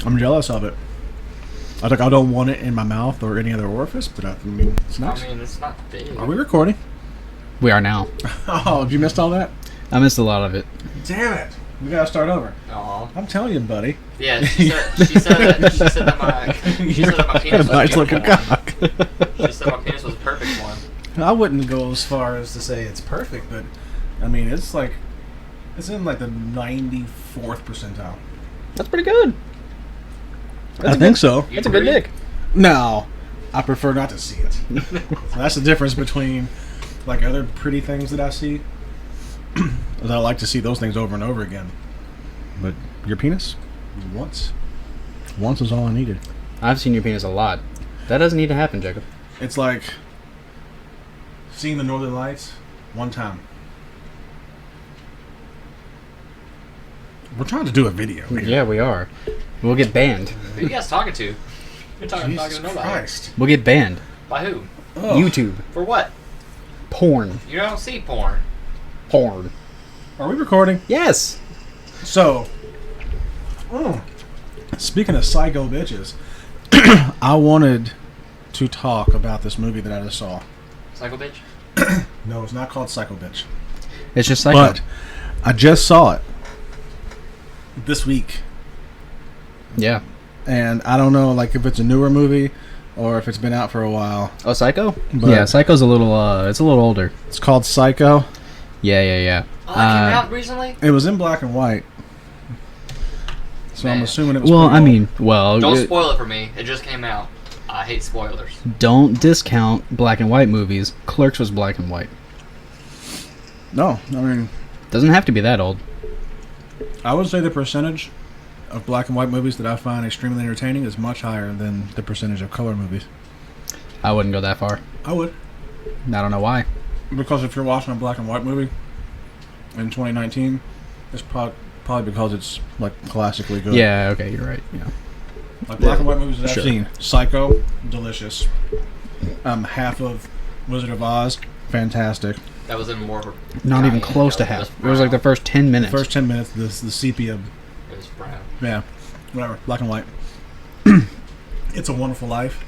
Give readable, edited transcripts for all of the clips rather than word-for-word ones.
I'm jealous of it. I don't want it in my mouth or any other orifice, but I mean, it's nice. I mean, it's not big. Are we recording? We are now. Oh, have you missed all that? I missed a lot of it. Damn it. We gotta start over. Aw. I'm telling you, buddy. Yeah, she said that my penis was a nice looking beautiful one. cock. She said my penis was a perfect one. I wouldn't go as far as to say it's perfect, but I mean, it's in like the 94th percentile. That's pretty good. I think so. That's a good dick. No, I prefer not to see it. So that's the difference between like other pretty things that I see. I like to see those things over and over again. But your penis, once is all I needed. I've seen your penis a lot. That doesn't need to happen, Jacob. It's like seeing the Northern Lights one time. We're trying to do a video here. Yeah, we are. We'll get banned. Who are you guys talking to? You're talking Jesus to nobody. Christ. We'll get banned. By who? Oh. YouTube. For what? Porn. You don't see porn. Porn. Are we recording? Yes. So, speaking of psycho bitches, I wanted to talk about this movie that I just saw. Psycho bitch? No, it's not called Psycho Bitch. It's just psycho. But I just saw it this week. Yeah. And I don't know like if it's a newer movie or if it's been out for a while. Oh, Psycho? But Yeah, Psycho's a little older. It's called Psycho. Yeah. Oh, that came out recently? It was in black and white. So Man. I'm assuming it was Well, pretty I old. mean, well... Don't spoil it for me. It just came out. I hate spoilers. Don't discount black and white movies. Clerks was black and white. No, I mean, Doesn't have to be that old. I would say the percentage of black and white movies that I find extremely entertaining is much higher than the percentage of color movies. I wouldn't go that far. I would. I don't know why. Because if you're watching a black and white movie in 2019, it's probably because it's like classically good. Yeah, okay, you're right. Yeah. Like black and white movies that Sure. I've seen. Psycho, delicious. Half of Wizard of Oz, fantastic. That was in more of a... Not even cayenne close to color. half. It was like the first 10 minutes. First 10 minutes, the sepia, It was brown. yeah, whatever, black and white. It's a Wonderful Life.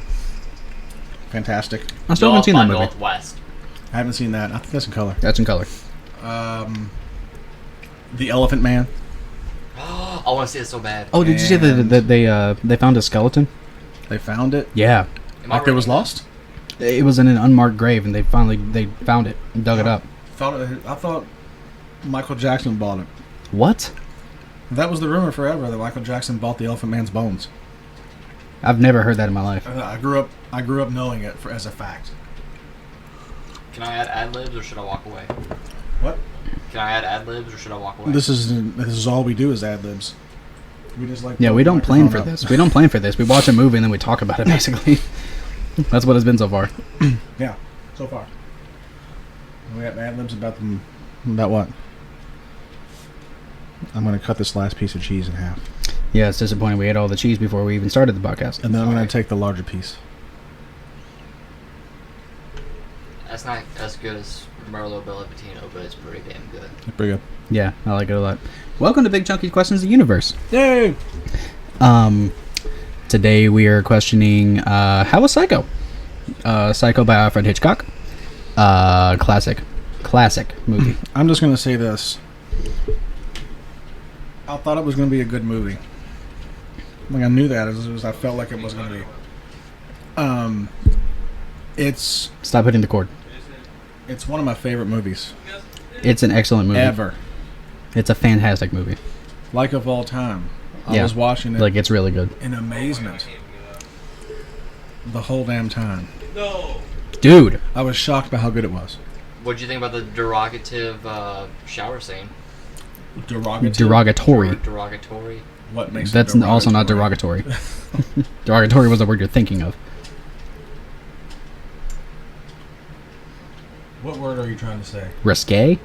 Fantastic. I still haven't seen that movie. Northwest. I haven't seen that. I think that's in color. That's in color. The Elephant Man. I want to see it so bad. Oh, did you see that they found a skeleton? They found it. Yeah. Am I Like it was reading lost? It was in an unmarked grave, and they found it and dug it up. I thought Michael Jackson bought it. What? That was the rumor forever that Michael Jackson bought the Elephant Man's bones. I've never heard that in my life. I grew up knowing it as a fact. Can I add ad-libs or should I walk away? What? Can I add ad-libs or should I walk away? This is all we do is ad libs. We just like Yeah, put we the don't plan for microphone up. this. We don't plan for this. We watch a movie and then we talk about it, basically. That's what it's been so far. Yeah, so far. We have ad libs about them. About what? I'm going to cut this last piece of cheese in half, Yeah, it's disappointing. We ate all the cheese before we even started the podcast. and then I'm going to take the larger piece. That's not as good as Merlot Bellavitino, but it's pretty damn good. Pretty good. Yeah, I like it a lot. Welcome to Big Chunky Questions of the Universe. Yay! Today we are questioning how was Psycho? Psycho by Alfred Hitchcock. Classic movie. I'm just going to say this. I thought it was going to be a good movie. Like I knew that as I felt like it was going to be. It's Stop hitting the cord. one of my favorite movies It's an excellent movie. ever. It's a fantastic movie. Like of all time. I Yeah. was watching it Like, it's really good. in amazement the whole damn time. Dude, I was shocked by how good it was. What'd you think about the derogative shower scene? derogatory. Derogatory. What makes it That's also not derogatory. Derogatory was the word you're thinking of. What word are you trying to say? Risque?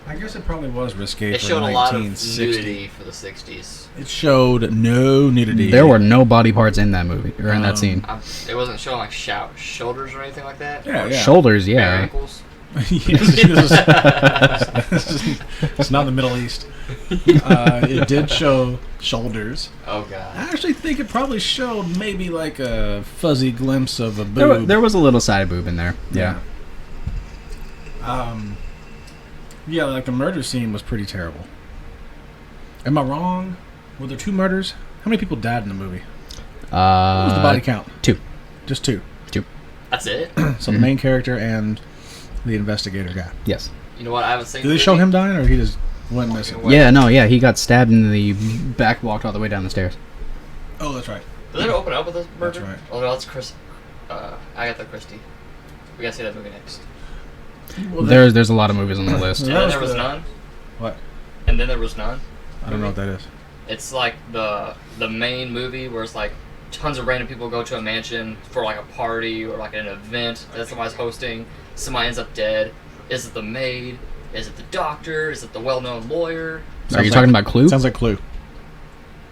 I guess it probably was risque It for showed a lot of 1960. nudity for the 60s. It showed no nudity. There were no body parts in that movie, or in that scene. It wasn't showing like shoulders or anything like that? Yeah, Or yeah. Shoulders, bare yeah. ankles? It's not the Middle East. It did show shoulders. Oh god. I actually think it probably showed maybe like a fuzzy glimpse of a boob. There was a little side boob in there. Yeah. Yeah, like the murder scene was pretty terrible. Am I wrong? Were there 2 murders? How many people died in the movie? What was the body count? 2. Just 2. That's it? So the main character and the investigator guy. Yes. You know what? I haven't seen Did they show him dying, or he just went missing? Yeah, no, yeah, he got stabbed in the back, walked all the way down the stairs. Oh, that's right. Does it open up with this murder? That's right. Oh no, that's Chris. Agatha Christie. We gotta see that movie next. Well, There's a lot of movies on the list. And That then was there was the- none. What? And then there was none. I don't know what that is. It's like the main movie where it's like tons of random people go to a mansion for like a party or like an event that somebody's hosting. Somebody ends up dead. Is it the maid? Is it the doctor? Is it the well-known lawyer? Are you talking about Clue? Sounds like Clue.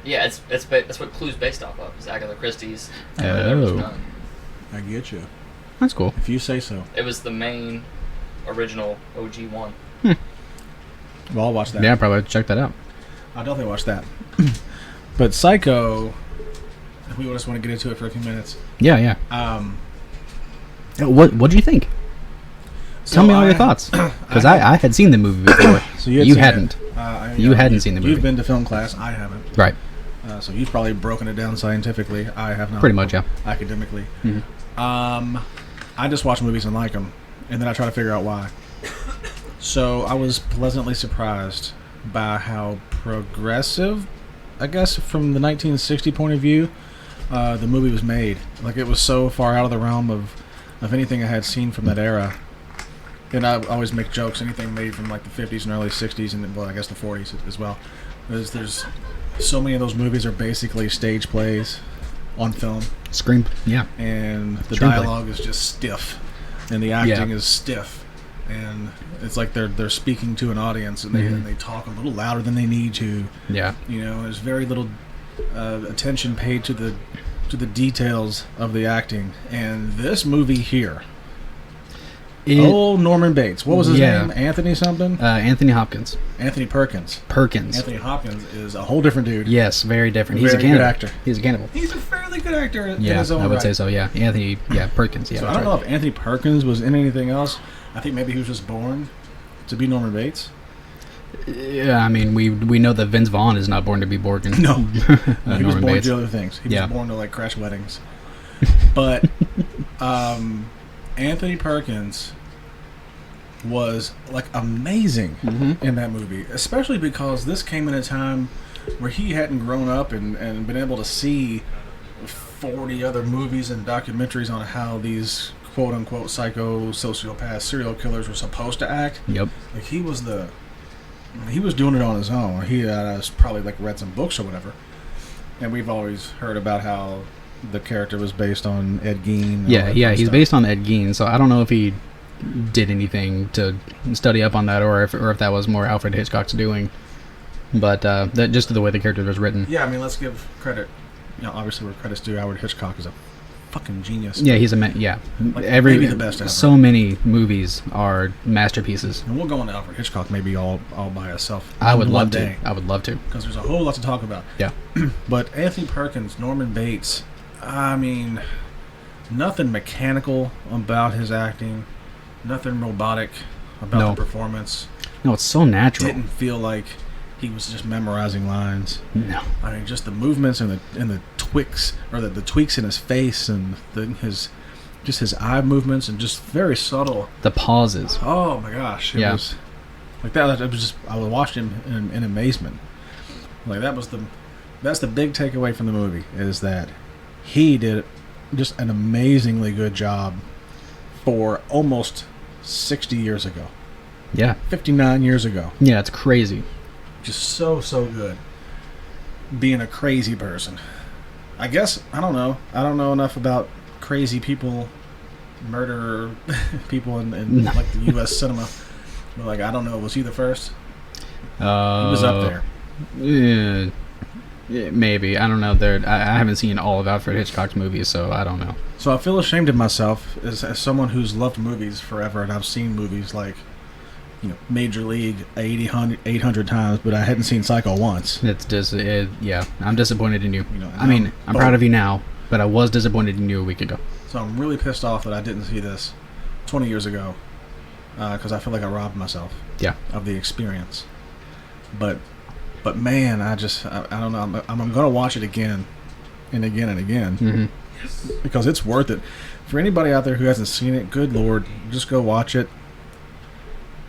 Yeah, that's what Clue's based off of. Is Agatha Christie's. And then there was Oh. none. I get you. That's cool. If you say so. It was the main original OG one. Well, I'll watch that. Yeah, probably check that out. I'll definitely watch that. But Psycho, if we just want to get into it for a few minutes. Yeah. What do you think? Tell me all your thoughts, because I had seen the movie before. So you hadn't. You hadn't seen the movie. You've been to film class. I haven't. Right. So you've probably broken it down scientifically. I have not. Pretty much, yeah. Academically. Mhm. I just watch movies and like them, and then I try to figure out why. So I was pleasantly surprised by how progressive, I guess, from the 1960 point of view, the movie was made. Like, it was so far out of the realm of anything I had seen from that era. And I always make jokes, anything made from like the 50s and early 60s, and well, I guess the 40s as well. There's so many of those movies are basically stage plays on film, Scream. Yeah. and the Screenplay. dialogue is just stiff, and the acting is stiff, and it's like they're speaking to an audience, and they talk a little louder than they need to. Yeah. You know, there's very little attention paid to the details of the acting, and this movie here. Norman Bates. What was his name? Anthony something? Anthony Hopkins. Anthony Perkins. Perkins. Anthony Hopkins is a whole different dude. Yes, very different. He's Very a cannibal. good actor. He's a cannibal. He's a fairly good actor in Yeah, his own I would right. say so. Yeah, Anthony. Yeah, Perkins. Yeah. So I that's don't right. know if Anthony Perkins was in anything else. I think maybe he was just born to be Norman Bates. Yeah, I mean, we know that Vince Vaughn is not born to be Borgen. No, he was Norman born Bates. to do other things. He Yeah. was born to like crash weddings. But Anthony Perkins was like amazing in that movie, especially because this came in a time where he hadn't grown up and been able to see 40 other movies and documentaries on how these quote-unquote psycho sociopath serial killers were supposed to act. Yep. Like he was doing it on his own. He had probably like read some books or whatever, and we've always heard about how the character was based on Ed Gein. Yeah. He's based on Ed Gein, so I don't know if he did anything to study up on that, or if that was more Alfred Hitchcock's doing. But that just the way the character was written. Yeah, I mean, let's give credit. You know, obviously, where credit's due, Alfred Hitchcock is a fucking genius. Yeah, he's a yeah. Like, maybe the best ever. So many movies are masterpieces. And we'll go into Alfred Hitchcock maybe all by itself. I would one love day, to. I would love to. because there's a whole lot to talk about. Yeah. But Anthony Perkins, Norman Bates, I mean, nothing mechanical about his acting, nothing robotic about the performance. No, it's so natural. Didn't feel like he was just memorizing lines. No. I mean, just the movements and the tweaks, or the tweaks in his face and his eye movements, and just very subtle. The pauses. Oh my gosh! It was like that. It was just, I watched him in amazement. Like that's the big takeaway from the movie, is that he did just an amazingly good job for almost 60 years ago. Yeah. 59 years ago. Yeah, it's crazy. Just so good. Being a crazy person. I guess, I don't know enough about crazy people, murder people in like the U.S. cinema. But like, I don't know, was he the first? He was up there. Yeah. Yeah, maybe. I don't know. I haven't seen all of Alfred Hitchcock's movies, so I don't know. So I feel ashamed of myself as someone who's loved movies forever, and I've seen movies like, Major League 800 times, but I hadn't seen Psycho once. It's just, yeah. I'm disappointed in you. I'm proud of you now, but I was disappointed in you a week ago. So I'm really pissed off that I didn't see this 20 years ago, because I feel like I robbed myself. Yeah. Of the experience. But man, I don't know. I'm going to watch it again and again and again. Mm-hmm. Because it's worth it. For anybody out there who hasn't seen it, good Lord, just go watch it.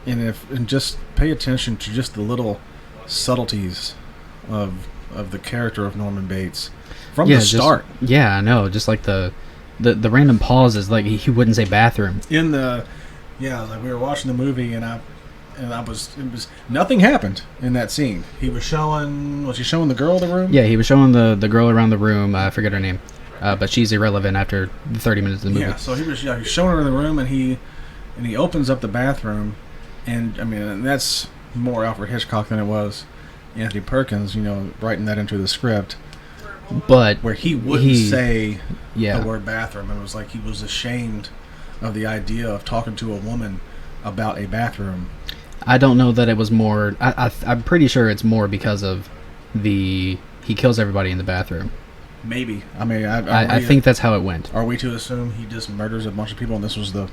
And just pay attention to just the little subtleties of the character of Norman Bates from the start. Yeah, I know. Just like the random pauses, like he wouldn't say bathroom. Like we were watching the movie and it was nothing happened in that scene. Was he showing the girl the room? Yeah, he was showing the girl around the room. I forget her name, but she's irrelevant after 30 minutes of the movie. Yeah, so he was showing her in the room, and he opens up the bathroom, and that's more Alfred Hitchcock than it was Anthony Perkins, writing that into the script. But where he wouldn't say the word bathroom, and it was like he was ashamed of the idea of talking to a woman about a bathroom. I don't know that it was more. I'm pretty sure it's more because of he kills everybody in the bathroom. Maybe. I think that's how it went. Are we to assume he just murders a bunch of people and this was the...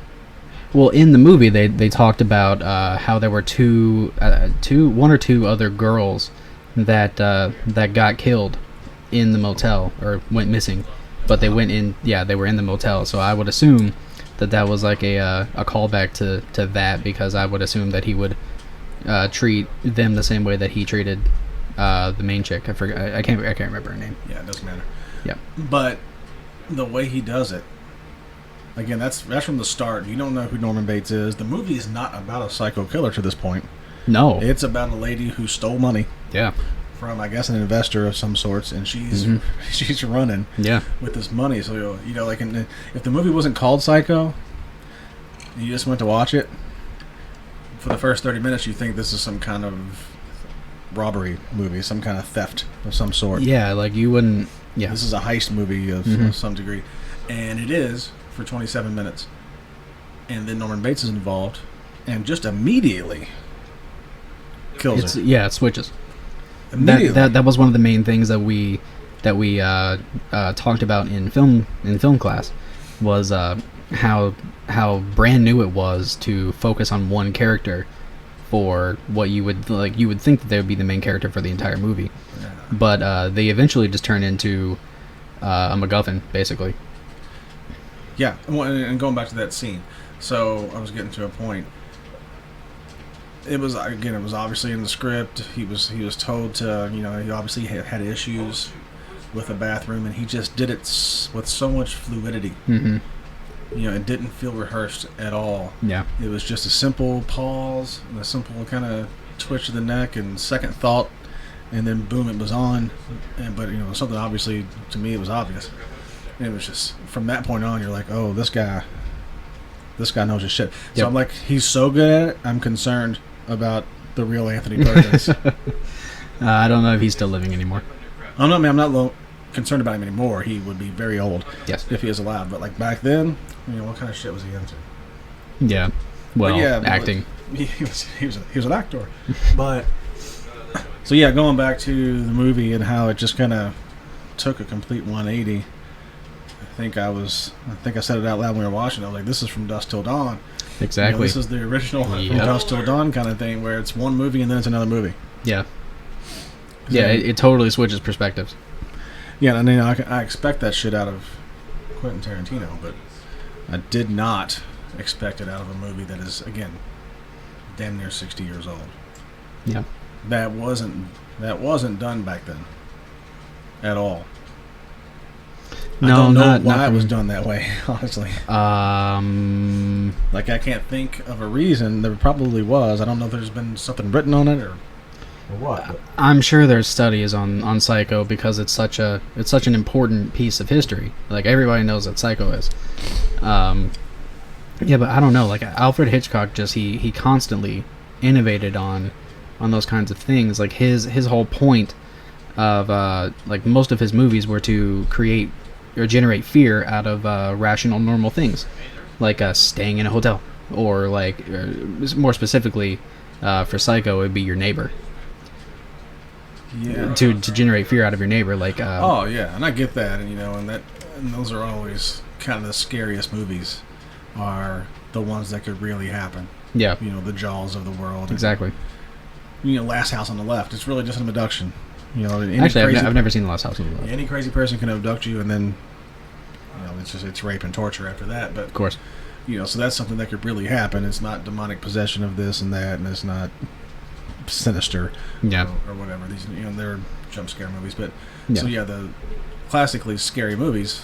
Well, in the movie, they talked about how there were one or two other girls that got killed in the motel or went missing, but they went in. Yeah, they were in the motel. So I would assume that was like a callback to that, because I would assume that he would treat them the same way that he treated the main chick. I forget. I can't remember her name. Yeah, it doesn't matter. Yeah, but the way he does it. Again, that's from the start. You don't know who Norman Bates is. The movie is not about a psycho killer to this point. No. It's about a lady who stole money. Yeah. From, I guess, an investor of some sorts, and she's running with this money. So, if the movie wasn't called Psycho, and you just went to watch it, for the first 30 minutes you think this is some kind of robbery movie, some kind of theft of some sort. Yeah, like you wouldn't... Yeah. This is a heist movie of some degree. And it is... for 27 minutes, and then Norman Bates is involved, and just immediately kills her. Yeah, it switches. Immediately. That was one of the main things that we talked about in film class, was how brand new it was to focus on one character for what you would think that they would be the main character for the entire movie, but they eventually just turn into a MacGuffin, basically. Yeah, and going back to that scene, so I was getting to a point. It was obviously in the script. He was told to, he obviously had issues with the bathroom, and he just did it with so much fluidity. Mm-hmm. It didn't feel rehearsed at all. Yeah, it was just a simple pause, and a simple kind of twitch of the neck, and second thought, and then boom, it was on. But something obviously to me it was obvious. And it was just, from that point on, you're like, oh, this guy knows his shit. So Yep. I'm like, he's so good at it, I'm concerned about the real Anthony Perkins. I don't know if he's still living anymore. I'm not concerned about him anymore. He would be very old, yes, if he is alive. But like back then, what kind of shit was he into? Yeah, well, acting. He was an actor. But so yeah, going back to the movie and how it just kind of took a complete 180. I think I said it out loud when we were watching. I was like, "This is from Dusk Till Dawn." Exactly. This is the original from Dusk Till Dawn kind of thing, where it's one movie and then it's another movie. Yeah. Yeah, it totally switches perspectives. Yeah, and I expect that shit out of Quentin Tarantino, but I did not expect it out of a movie that is, again, damn near 60 years old. Yeah. That wasn't done back then at all. No, I don't know not why it was done that way, honestly. Like, I can't think of a reason. There probably was. I don't know if there's been something written on it or what. But. I'm sure there's studies on Psycho, because it's such an important piece of history. Like, everybody knows what Psycho is. Yeah, but I don't know. Like, Alfred Hitchcock he constantly innovated on those kinds of things. Like his whole point of like most of his movies were to create or generate fear out of rational, normal things, like staying in a hotel, or like more specifically for Psycho, it would be your neighbor. Yeah. To generate fear out of your neighbor, like. Oh yeah, and I get that, and and those are always kind of the scariest movies, are the ones that could really happen. Yeah. The Jaws of the world. Exactly. And, Last House on the Left. It's really just an abduction. Actually, I've never seen The Last House on the Left. Any crazy person can abduct you, and then, it's rape and torture after that. But of course. So that's something that could really happen. It's not demonic possession of this and that, and it's not sinister. Yeah. Or whatever. These, they're jump scare movies, but Yeah. so the classically scary movies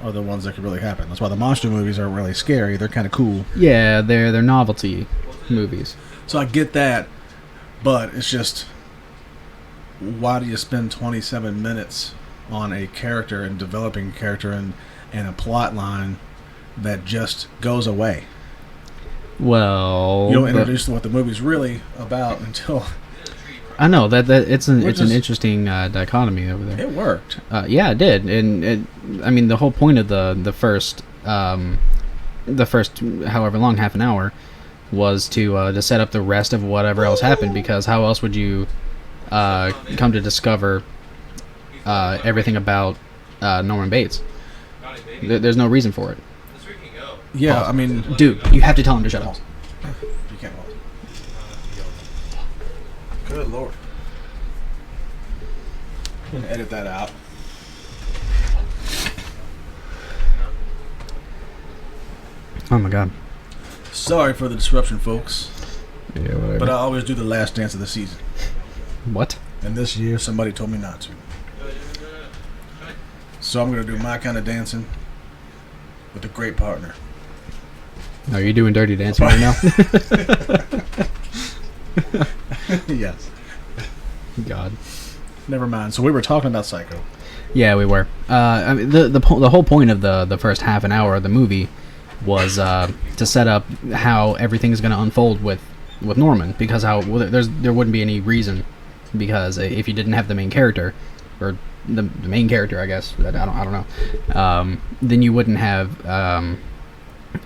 are the ones that could really happen. That's why the monster movies aren't really scary. They're kind of cool. Yeah, they're novelty movies. So I get that, but it's just, why do you spend 27 minutes on a character and developing a character and a plot line that just goes away? Well, You don't introduce what the movie's really about until... I know that it's an just- interesting dichotomy over there. It worked. Yeah, it did, and I mean the whole point of the first however long, half an hour, was to set up the rest of whatever else happened, because how else would you come to discover everything about Norman Bates? There's no reason for it. Yeah, I mean... Dude, you have to tell him to shut up. You can't hold. Good Lord. I'm gonna edit that out. Oh my god. Sorry for the disruption, folks. Yeah, whatever. But I always do the last dance of the season. What? And this year, somebody told me not to. So I'm going to do my kind of dancing with a great partner. Are you doing Dirty Dancing right now? Yes. God. Never mind. So we were talking about Psycho. Yeah, we were. I mean, the whole point of the first half an hour of the movie was to set up how everything is going to unfold with Norman, because there wouldn't be any reason, because if you didn't have the main character, or the main character, I guess, I don't know, then you wouldn't have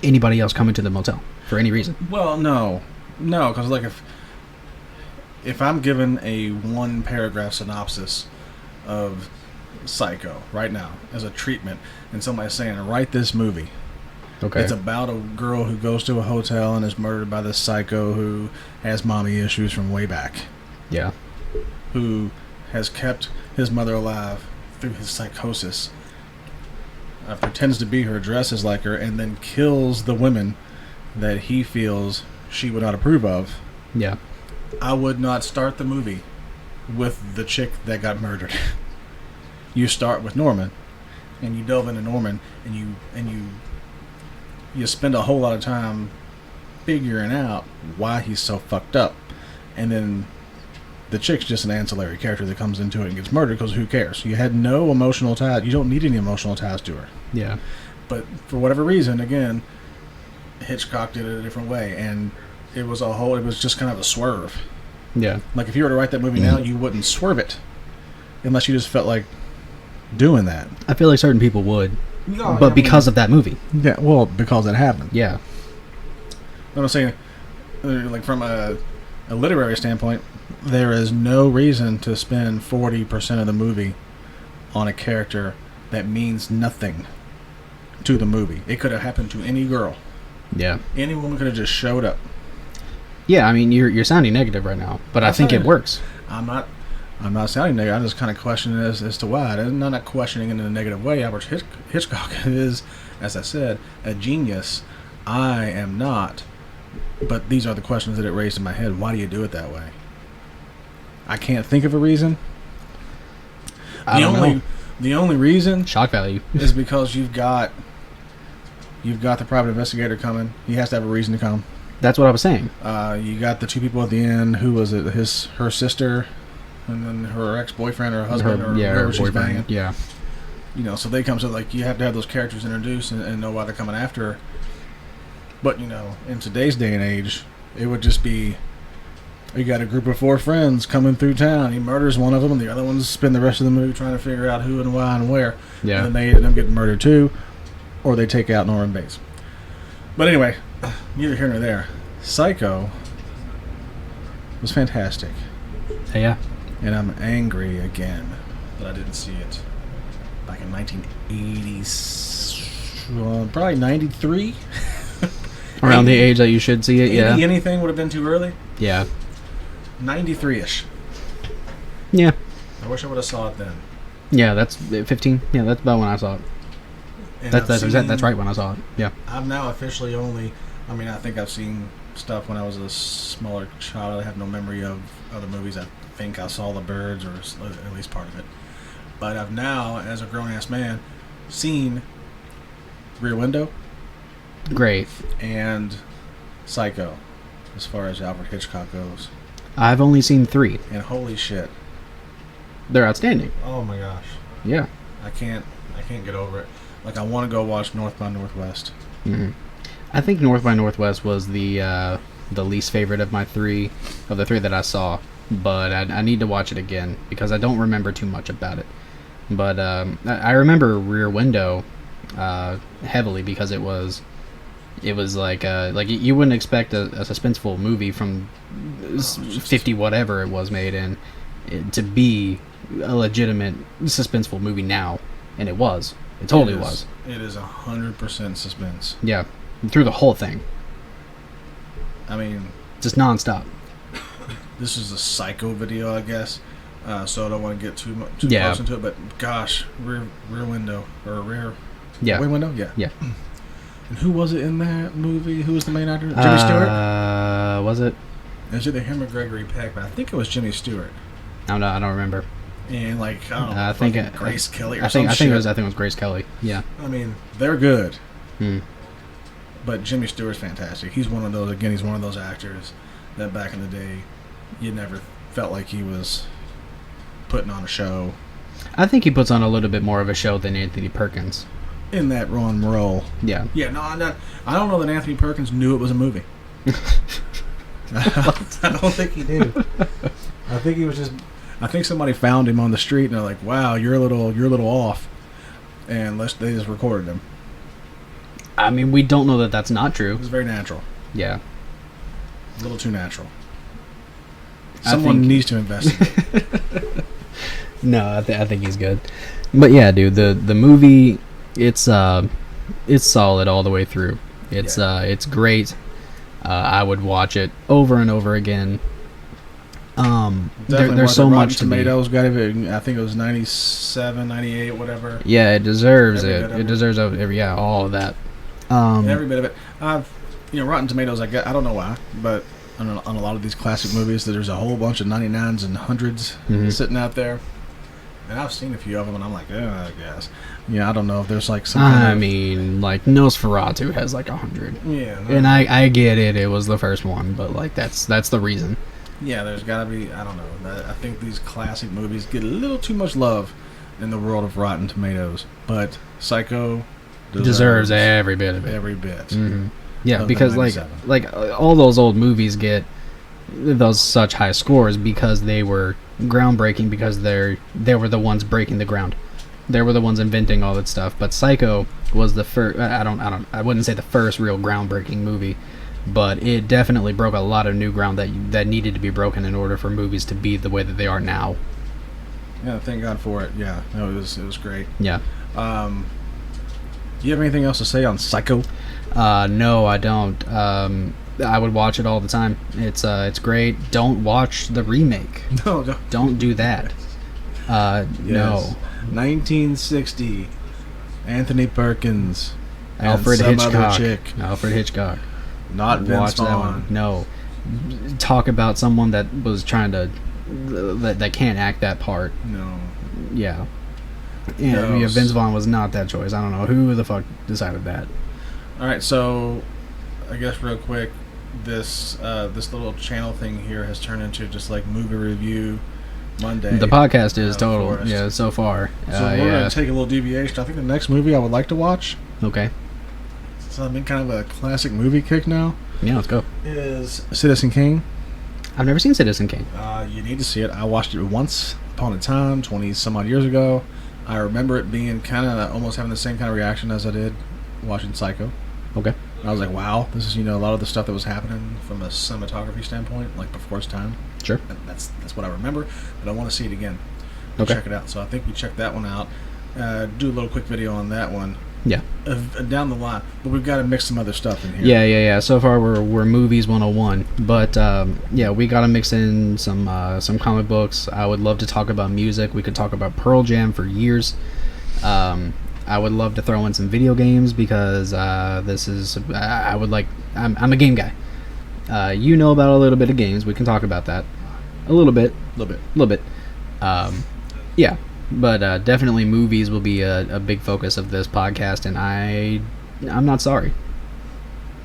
anybody else come into the motel for any reason. Well, no, because like if I'm given a one paragraph synopsis of Psycho right now as a treatment, and somebody's saying, write this movie. Okay. It's about a girl who goes to a hotel and is murdered by this psycho who has mommy issues from way back. Yeah. Who has kept his mother alive through his psychosis. Pretends to be her, dresses like her, and then kills the women that he feels she would not approve of. Yeah. I would not start the movie with the chick that got murdered. You start with Norman, and you delve into Norman, and you spend a whole lot of time figuring out why he's so fucked up, and then the chick's just an ancillary character that comes into it and gets murdered, because who cares? You had no emotional tie. You don't need any emotional ties to her. Yeah. But for whatever reason, again, Hitchcock did it a different way, and it was just kind of a swerve. Yeah. Like if you were to write that movie now, you wouldn't swerve it unless you just felt like doing that. I feel like certain people would, No, but because of that movie. Yeah, well, because it happened. Yeah. What I'm saying, like from a literary standpoint, there is no reason to spend 40% of the movie on a character that means nothing to the movie. It could have happened to any girl. Yeah. Any woman could have just showed up. Yeah, I mean, you're sounding negative right now, but I think it works. I'm not sounding negative. I'm just kind of questioning as to why. I'm not questioning in a negative way. Alfred Hitchcock is, as I said, a genius. I am not. But these are the questions that it raised in my head. Why do you do it that way? I can't think of a reason. The only reason Shock value is because you've got the private investigator coming. He has to have a reason to come. That's what I was saying. You got the two people at the end. Who was it? Her sister, and then her ex-boyfriend or husband, or whoever she's banging. Yeah. So they come. So like you have to have those characters introduced and know why they're coming after her. But in today's day and age, it would just be You got a group of 4 friends coming through town. He murders one of them, and the other ones spend the rest of the movie trying to figure out who and why and where. Yeah. And then they end up getting murdered too, or they take out Norman Bates. But anyway, neither here nor there. Psycho was fantastic. Yeah. And I'm angry again that I didn't see it back in 1980s, probably 93. Around the age that you should see it, yeah. Anything would have been too early. Yeah. 93-ish. Yeah. I wish I would have saw it then. Yeah, that's 15. Yeah, that's about when I saw it. And That's right when I saw it. Yeah. I've now officially only, I mean, I think I've seen stuff when I was a smaller child. I have no memory of other movies. I think I saw The Birds, or at least part of it. But I've now, as a grown-ass man, seen Rear Window. Great. And Psycho, as far as Alfred Hitchcock goes. I've only seen 3. And holy shit. They're outstanding. Oh my gosh. Yeah. I can't get over it. Like, I want to go watch North by Northwest. Mm-hmm. I think North by Northwest was the least favorite of the 3 that I saw, but I need to watch it again because I don't remember too much about it. But I remember Rear Window heavily because it was like you wouldn't expect a suspenseful movie from 50 whatever it was made in to be a legitimate suspenseful movie now, and it was. It totally was. It is 100% suspense. Yeah, through the whole thing. I mean, just nonstop. This is a Psycho video, I guess. So I don't want to get too close into it. But gosh, rear window or rear window, yeah. And who was it in that movie? Who was the main actor? Jimmy Stewart. Was it? It was either him or Gregory Peck, but I think it was Jimmy Stewart. I don't remember. And like I don't know, I think Grace Kelly or I think shit. it was Grace Kelly. Yeah. I mean, they're good. Hmm. But Jimmy Stewart's fantastic. He's one of those. Again, he's one of those actors that back in the day, you never felt like he was putting on a show. I think he puts on a little bit more of a show than Anthony Perkins. In that wrong role. Yeah. Yeah. No, I don't know that Anthony Perkins knew it was a movie. I don't think he did. I think he was just. I think somebody found him on the street and they're like, "Wow, you're a little off," and they just recorded him. I mean, we don't know that that's not true. It was very natural. Yeah. A little too natural. Someone needs to investigate. No, I think he's good. But yeah, dude, the movie, it's solid all the way through. It's great. I would watch it over and over again. There's so much to Tomatoes got it. I think it was 97, 98, whatever. Yeah, it deserves it. It deserves all of that. Every bit of it. Rotten Tomatoes. I don't know why, but on a lot of these classic movies, there's a whole bunch of 99s and 100s sitting out there, and I've seen a few of them, and I'm like, I guess. Yeah, I don't know if there's like some. I mean, like Nosferatu has like 100. Yeah, and I get it. It was the first one, but like that's the reason. Yeah, there's got to be. I don't know. I think these classic movies get a little too much love in the world of Rotten Tomatoes, but Psycho deserves every bit of it. Every bit. Mm-hmm. Yeah, because like all those old movies get those such high scores because they were groundbreaking, because they were the ones breaking the ground. They were the ones inventing all that stuff. But Psycho was the first. I wouldn't say the first real groundbreaking movie, but it definitely broke a lot of new ground that needed to be broken in order for movies to be the way that they are now. Yeah, thank God for it. Yeah, no, it was great. Yeah. Do you have anything else to say on Psycho? No, I don't. I would watch it all the time. It's great. Don't watch the remake. No. Don't do that. Yes. No. 1960. Anthony Perkins. Alfred and Hitchcock. Other chick. Alfred Hitchcock. Not Vince watch Vaughn. That one. No. Talk about someone that was trying to that can't act that part. No. Yeah. Yeah, Vince Vaughn was not that choice. I don't know who the fuck decided that. All right, so I guess real quick, this little channel thing here has turned into just like movie review Monday. The podcast is total, so far. So we're gonna take a little deviation. I think the next movie I would like to watch. Okay. So I'm in kind of a classic movie kick now. Yeah, let's go. Is Citizen Kane. I've never seen Citizen Kane. You need to see it. I watched it once upon a time, 20 some odd years ago. I remember it being kind of almost having the same kind of reaction as I did watching Psycho. Okay. I was like, wow, this is, a lot of the stuff that was happening from a cinematography standpoint, like before its time. Sure. That's what I remember, but I want to see it again. Okay. Check it out. So I think we check that one out. Do a little quick video on that one. Yeah. Down the line, but we've got to mix some other stuff in here. Yeah. So far we're movies 101, but we got to mix in some comic books. I would love to talk about music. We could talk about Pearl Jam for years. I would love to throw in some video games because I'm a game guy. You know about a little bit of games. We can talk about that a little bit. Yeah. But definitely movies will be a big focus of this podcast, and I'm not sorry.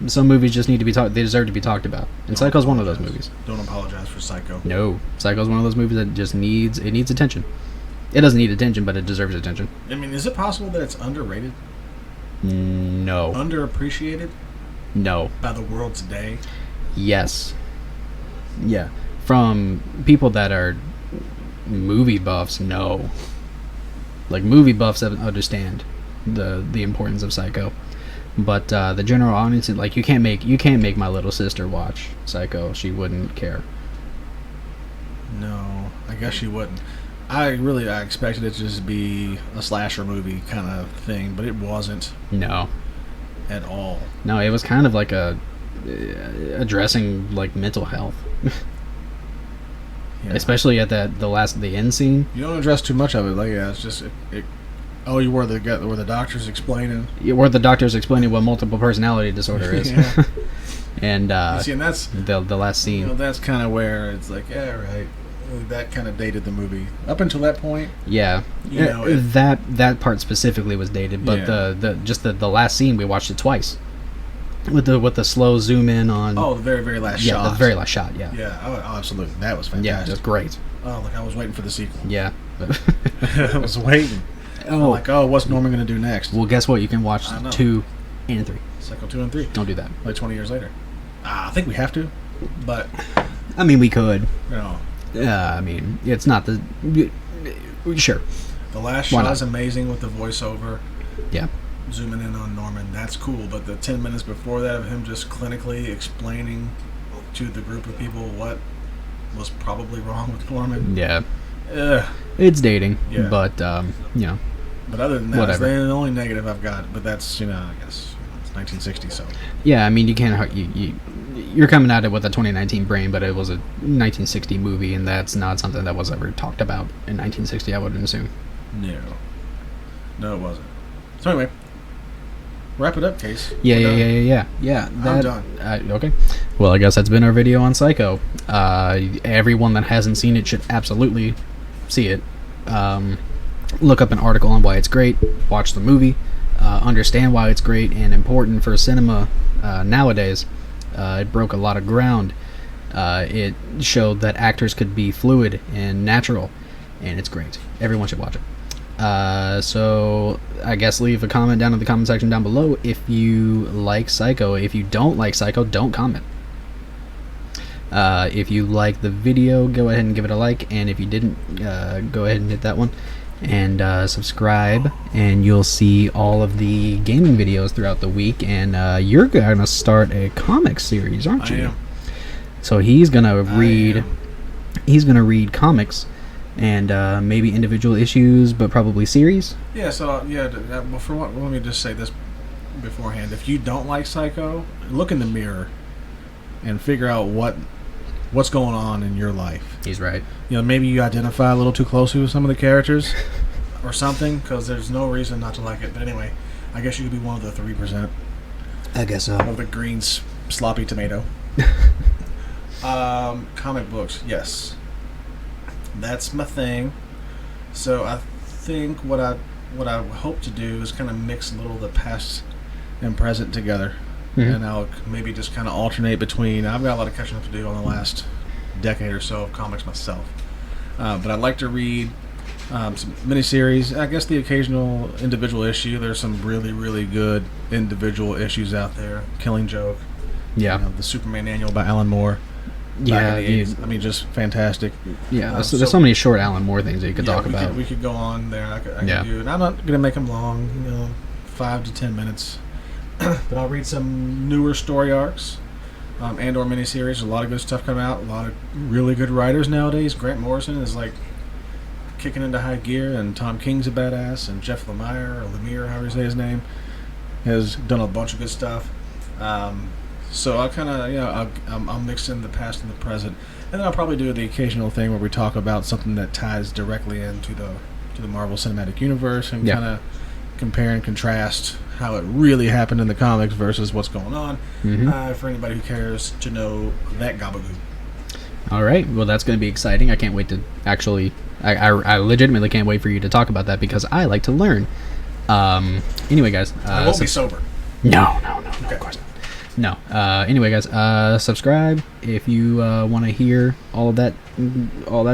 Some movies just need to be they deserve to be talked about, and Psycho's one of those movies. Don't apologize for Psycho. No, Psycho's one of those movies that just needs attention. It doesn't need attention, but it deserves attention. I mean, is it possible that it's underrated? No. Underappreciated? No. By the world today? Yes. Yeah. From people that are movie buffs, no. Like, movie buffs understand the importance of Psycho, but the general audience, like, you can't make my little sister watch Psycho. She wouldn't care. No, I guess she wouldn't. I expected it to just be a slasher movie kind of thing, but it wasn't. No. At all. No, it was kind of like addressing like mental health. Yeah. Especially at the end scene. You don't address too much of it. Like, yeah, it's just where the doctor's explaining. Yeah, where the doctor's explaining what multiple personality disorder is. Yeah. And and that's the last scene. That's kind of where it's like, yeah, right. That kind of dated the movie up until that point. Yeah, that part specifically was dated, but the last scene, we watched it twice with the slow zoom in on. Oh, the very, very last shot. Yeah, the very last shot. Yeah. Yeah. Oh, absolutely. That was fantastic. Yeah, it was great. Oh, look, I was waiting for the sequel. Yeah. I was waiting. What's Norman going to do next? Well, guess what? You can watch 2 and 3. Psycho 2 and 3. Don't do that. Like 20 years later. I think we have to, but I mean, we could. No. I mean, it's not the... Sure. The last shot is amazing with the voiceover. Yeah. Zooming in on Norman. That's cool. But the 10 minutes before that of him just clinically explaining to the group of people what was probably wrong with Norman. Yeah. It's dating. Yeah. But, But other than that, whatever. It's the only negative I've got. But that's, I guess, it's 1960, so... Yeah, I mean, you can't... You're coming at it with a 2019 brain, but it was a 1960 movie, and that's not something that was ever talked about in 1960, I wouldn't assume. No, it wasn't. So anyway, wrap it up, Case. Yeah. I'm done. Okay. Well, I guess that's been our video on Psycho. Everyone that hasn't seen it should absolutely see it. Look up an article on why it's great. Watch the movie. Understand why it's great and important for cinema nowadays. It broke a lot of ground. It showed that actors could be fluid and natural, and it's great. Everyone should watch it. So I guess leave a comment down in the comment section down below if you like Psycho. If you don't like Psycho, don't comment. If you like the video, go ahead and give it a like, and if you didn't, go ahead and hit that one. And subscribe, and you'll see all of the gaming videos throughout the week. And you're gonna start a comic series, aren't you? I am. So he's gonna read comics, and maybe individual issues, but probably series. Yeah. So let me just say this beforehand. If you don't like Psycho, look in the mirror and figure out what's going on in your life. He's right. Maybe you identify a little too closely with some of the characters or something, because there's no reason not to like it. But anyway, I guess you could be one of the 3%. I guess so. Of the green sloppy tomato. Comic books, yes. That's my thing. So I think what I hope to do is kind of mix a little of the past and present together. Mm-hmm. And I'll maybe just kind of alternate between... I've got a lot of catching up to do on the last decade or so of comics myself. But I'd like to read some miniseries. I guess the occasional individual issue. There's some really, really good individual issues out there. Killing Joke. Yeah. The Superman Annual by Alan Moore. back in the 80s. I mean, just fantastic. Yeah, there's so many short Alan Moore things that you could talk about. We could go on there. I could do, and I'm not going to make them long, 5 to 10 minutes. But I'll read some newer story arcs and or miniseries. A lot of good stuff coming out. A lot of really good writers nowadays. Grant Morrison is like kicking into high gear, and Tom King's a badass, and Jeff Lemire, or Lemire, however you say his name, has done a bunch of good stuff. So I'll kind of, I'll mix in the past and the present, and then I'll probably do the occasional thing where we talk about something that ties directly into the Marvel Cinematic Universe, and kind of compare and contrast how it really happened in the comics versus what's going on, for anybody who cares to know that gabagoo. All right, well, that's going to be exciting. I can't wait to actually... I legitimately can't wait for you to talk about that, because I like to learn. Anyway, guys... I won't be sober. No, of course not. No. Anyway, guys, subscribe if you want to hear all that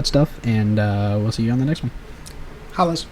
stuff, and we'll see you on the next one. Hollis.